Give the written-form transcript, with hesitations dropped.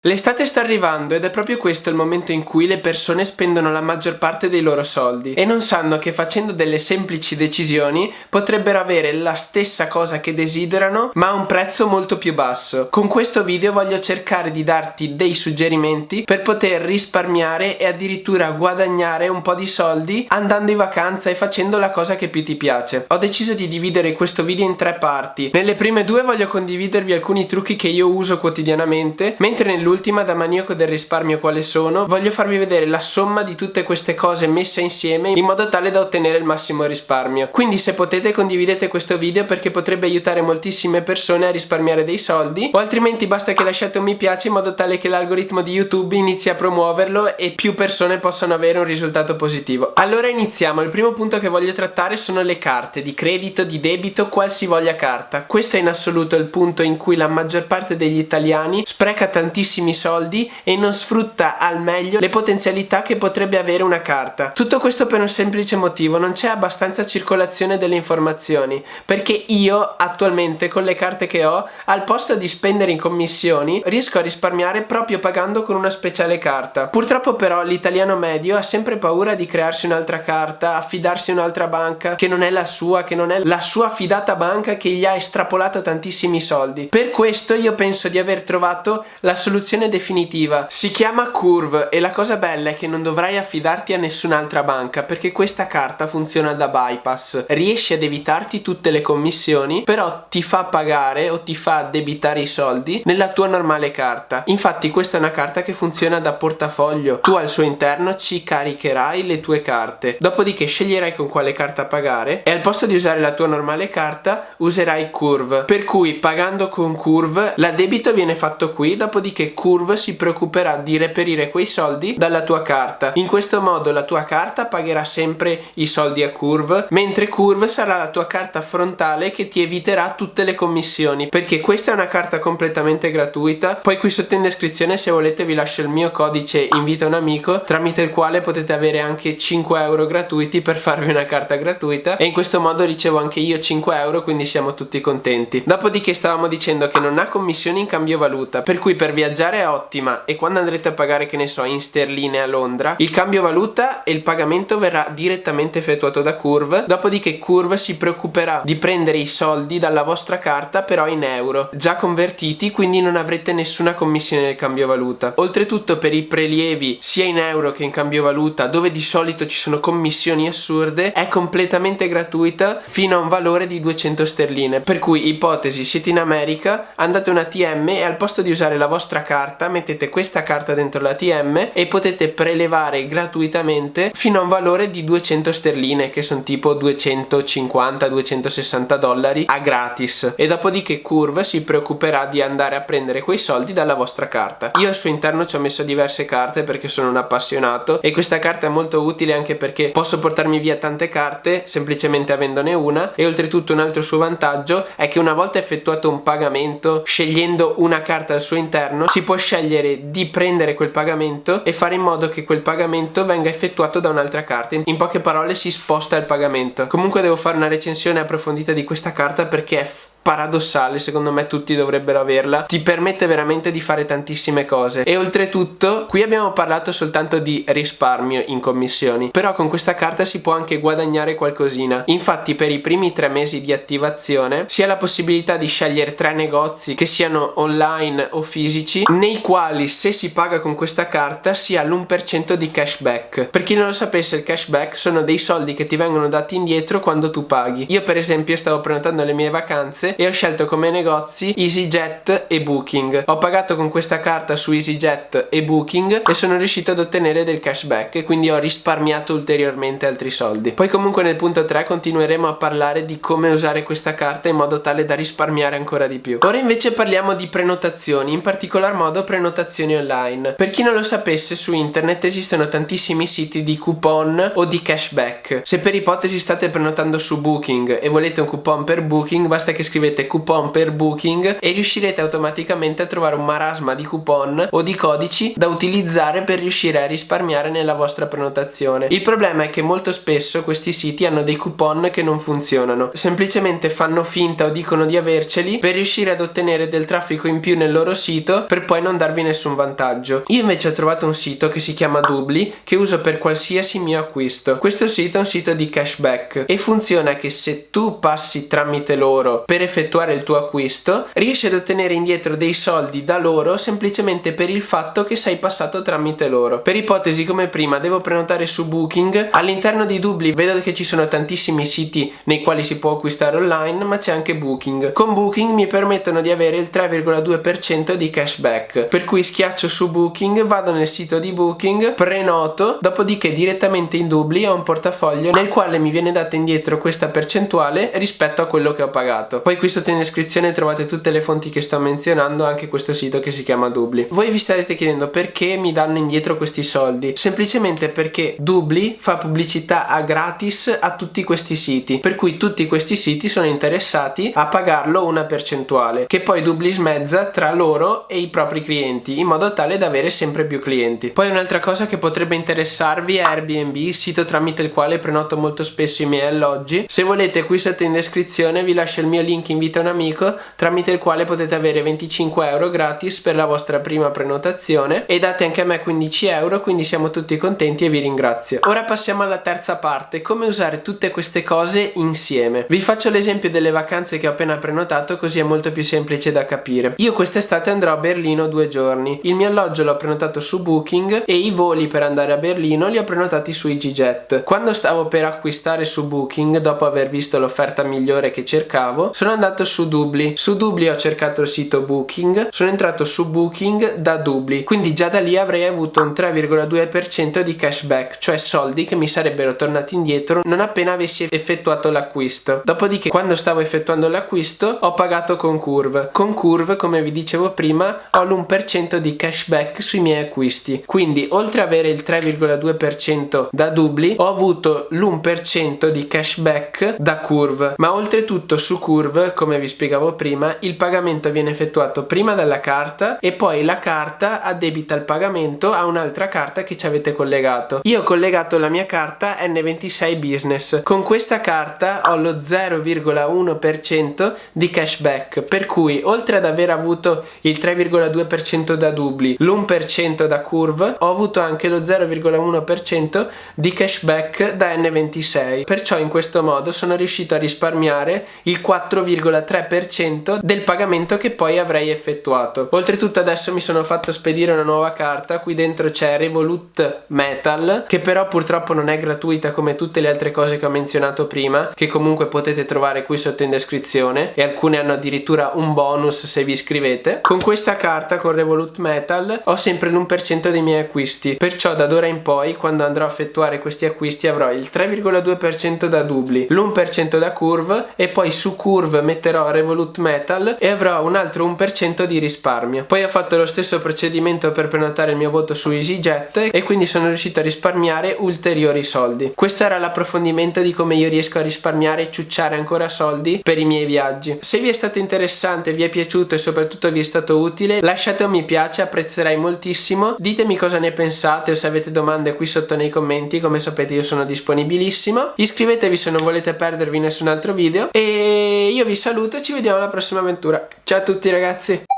L'estate sta arrivando ed è proprio questo il momento in cui le persone spendono la maggior parte dei loro soldi e non sanno che facendo delle semplici decisioni potrebbero avere la stessa cosa che desiderano ma a un prezzo molto più basso. Con questo video voglio cercare di darti dei suggerimenti per poter risparmiare e addirittura guadagnare un po' di soldi andando in vacanza e facendo la cosa che più ti piace. Ho deciso di dividere questo video in 3 parti. Nelle prime 2 voglio condividervi alcuni trucchi che io uso quotidianamente, mentre nell'ultima, da maniaco del risparmio quale sono, voglio farvi vedere la somma di tutte queste cose messe insieme in modo tale da ottenere il massimo risparmio. Quindi se potete condividete questo video perché potrebbe aiutare moltissime persone a risparmiare dei soldi, o altrimenti basta che lasciate un mi piace in modo tale che l'algoritmo di YouTube inizi a promuoverlo e più persone possano avere un risultato positivo. Allora iniziamo. Il primo punto che voglio trattare sono le carte di credito, di debito, qualsivoglia carta. Questo è in assoluto il punto in cui la maggior parte degli italiani spreca tantissimi soldi e non sfrutta al meglio le potenzialità che potrebbe avere una carta. Tutto questo per un semplice motivo: non c'è abbastanza circolazione delle informazioni, perché io attualmente con le carte che ho, al posto di spendere in commissioni, riesco a risparmiare proprio pagando con una speciale carta. Purtroppo però l'italiano medio ha sempre paura di crearsi un'altra carta, affidarsi a un'altra banca che non è la sua, che non è la sua fidata banca che gli ha estrapolato tantissimi soldi. Per questo io penso di aver trovato la soluzione definitiva. Si chiama Curve e la cosa bella è che non dovrai affidarti a nessun'altra banca, perché questa carta funziona da bypass. Riesci ad evitarti tutte le commissioni, però ti fa pagare o ti fa debitare i soldi nella tua normale carta. Infatti questa è una carta che funziona da portafoglio. Tu al suo interno ci caricherai le tue carte, dopodiché sceglierai con quale carta pagare e al posto di usare la tua normale carta userai Curve, per cui pagando con Curve l'addebito viene fatto qui, dopodiché Curve si preoccuperà di reperire quei soldi dalla tua carta. In questo modo la tua carta pagherà sempre i soldi a Curve, mentre Curve sarà la tua carta frontale che ti eviterà tutte le commissioni, perché questa è una carta completamente gratuita. Poi qui sotto in descrizione, se volete, vi lascio il mio codice invita un amico, tramite il quale potete avere anche 5 euro gratuiti per farvi una carta gratuita, e in questo modo ricevo anche io 5 euro, quindi siamo tutti contenti. Dopodiché stavamo dicendo che non ha commissioni in cambio valuta, per cui per viaggiare è ottima, e quando andrete a pagare, che ne so, in sterline a Londra, il cambio valuta e il pagamento verrà direttamente effettuato da Curve, dopodiché Curve si preoccuperà di prendere i soldi dalla vostra carta però in euro già convertiti, quindi non avrete nessuna commissione nel cambio valuta. Oltretutto per i prelievi sia in euro che in cambio valuta, dove di solito ci sono commissioni assurde, è completamente gratuita fino a un valore di 200 sterline, per cui ipotesi, siete in America, andate a un ATM e al posto di usare la vostra carta mettete questa carta dentro l'ATM e potete prelevare gratuitamente fino a un valore di 200 sterline, che sono tipo 250-260 dollari a gratis, e dopodiché Curve si preoccuperà di andare a prendere quei soldi dalla vostra carta. Io al suo interno ci ho messo diverse carte perché sono un appassionato, e questa carta è molto utile anche perché posso portarmi via tante carte semplicemente avendone una, e oltretutto un altro suo vantaggio è che una volta effettuato un pagamento scegliendo una carta al suo interno, si può scegliere di prendere quel pagamento e fare in modo che quel pagamento venga effettuato da un'altra carta. In poche parole si sposta il pagamento. Comunque devo fare una recensione approfondita di questa carta perché è paradossale, secondo me tutti dovrebbero averla, ti permette veramente di fare tantissime cose. E oltretutto qui abbiamo parlato soltanto di risparmio in commissioni, però con questa carta si può anche guadagnare qualcosina. Infatti per i primi 3 mesi di attivazione si ha la possibilità di scegliere 3 negozi, che siano online o fisici, nei quali se si paga con questa carta si ha l'1% di cashback. Per chi non lo sapesse, il cashback sono dei soldi che ti vengono dati indietro quando tu paghi. Io per esempio stavo prenotando le mie vacanze e ho scelto come negozi EasyJet e Booking. Ho pagato con questa carta su EasyJet e Booking e sono riuscito ad ottenere del cashback, e quindi ho risparmiato ulteriormente altri soldi. Poi comunque nel punto 3 continueremo a parlare di come usare questa carta in modo tale da risparmiare ancora di più. Ora invece parliamo di prenotazioni, in particolar modo prenotazioni online. Per chi non lo sapesse, su internet esistono tantissimi siti di coupon o di cashback. Se per ipotesi state prenotando su Booking e volete un coupon per Booking, basta che scrivete scrivete coupon per Booking e riuscirete automaticamente a trovare un marasma di coupon o di codici da utilizzare per riuscire a risparmiare nella vostra prenotazione. Il problema è che molto spesso questi siti hanno dei coupon che non funzionano, semplicemente fanno finta o dicono di averceli per riuscire ad ottenere del traffico in più nel loro sito per poi non darvi nessun vantaggio. Io invece ho trovato un sito che si chiama Doobly che uso per qualsiasi mio acquisto. Questo sito è un sito di cashback e funziona che se tu passi tramite loro per effettuare il tuo acquisto riesci ad ottenere indietro dei soldi da loro semplicemente per il fatto che sei passato tramite loro. Per ipotesi, come prima devo prenotare su Booking, all'interno di Doobly vedo che ci sono tantissimi siti nei quali si può acquistare online, ma c'è anche Booking. Con Booking mi permettono di avere il 3,2% di cashback, per cui schiaccio su Booking, vado nel sito di Booking, prenoto, dopodiché direttamente in Doobly ho un portafoglio nel quale mi viene data indietro questa percentuale rispetto a quello che ho pagato. Poi qui sotto in descrizione trovate tutte le fonti che sto menzionando, anche questo sito che si chiama Doobly. Voi vi starete chiedendo perché mi danno indietro questi soldi? Semplicemente perché Doobly fa pubblicità a gratis a tutti questi siti, per cui tutti questi siti sono interessati a pagarlo una percentuale che poi Doobly smezza tra loro e i propri clienti in modo tale da avere sempre più clienti. Poi un'altra cosa che potrebbe interessarvi è Airbnb, sito tramite il quale prenoto molto spesso i miei alloggi. Se volete, qui sotto in descrizione vi lascio il mio link invita un amico, tramite il quale potete avere 25 euro gratis per la vostra prima prenotazione e date anche a me 15 euro, quindi siamo tutti contenti e vi ringrazio. Ora passiamo alla terza parte, come usare tutte queste cose insieme. Vi faccio l'esempio delle vacanze che ho appena prenotato, così è molto più semplice da capire. Io quest'estate andrò a Berlino 2 giorni. Il mio alloggio l'ho prenotato su Booking e i voli per andare a Berlino li ho prenotati su EasyJet. Quando stavo per acquistare su Booking, dopo aver visto l'offerta migliore che cercavo, sono andato su Doobly. Su Doobly ho cercato il sito Booking, sono entrato su Booking da Doobly, quindi già da lì avrei avuto un 3,2% di cashback, cioè soldi che mi sarebbero tornati indietro non appena avessi effettuato l'acquisto. Dopodiché, quando stavo effettuando l'acquisto, ho pagato con Curve. Con Curve, come vi dicevo prima, ho l'1% di cashback sui miei acquisti. Quindi, oltre ad avere il 3,2% da Doobly, ho avuto l'1% di cashback da Curve. Ma oltretutto su Curve, come vi spiegavo prima, il pagamento viene effettuato prima dalla carta e poi la carta addebita il pagamento a un'altra carta che ci avete collegato. Io ho collegato la mia carta N26 Business. Con questa carta ho lo 0,1% di cashback, per cui oltre ad aver avuto il 3,2% da Doobly, l'1% da Curve, ho avuto anche lo 0,1% di cashback da N26. Perciò in questo modo sono riuscito a risparmiare il 4,3% del pagamento che poi avrei effettuato. Oltretutto adesso mi sono fatto spedire una nuova carta, qui dentro c'è Revolut Metal, che però purtroppo non è gratuita come tutte le altre cose che ho menzionato prima, che comunque potete trovare qui sotto in descrizione, e alcune hanno addirittura un bonus se vi iscrivete. Con questa carta, con Revolut Metal, ho sempre l'1% dei miei acquisti, perciò da d'ora in poi quando andrò a effettuare questi acquisti avrò il 3,2% da Doobly, l'1% da Curve e poi su Curve metterò Revolut Metal e avrò un altro 1% di risparmio. Poi ho fatto lo stesso procedimento per prenotare il mio voto su EasyJet e quindi sono riuscito a risparmiare ulteriori soldi. Questo era l'approfondimento di come io riesco a risparmiare e ciucciare ancora soldi per i miei viaggi. Se vi è stato interessante, vi è piaciuto e soprattutto vi è stato utile, lasciate un mi piace, apprezzerei moltissimo. Ditemi cosa ne pensate o se avete domande qui sotto nei commenti, come sapete io sono disponibilissimo. Iscrivetevi se non volete perdervi nessun altro video e io vi saluto e ci vediamo alla prossima avventura. Ciao a tutti ragazzi!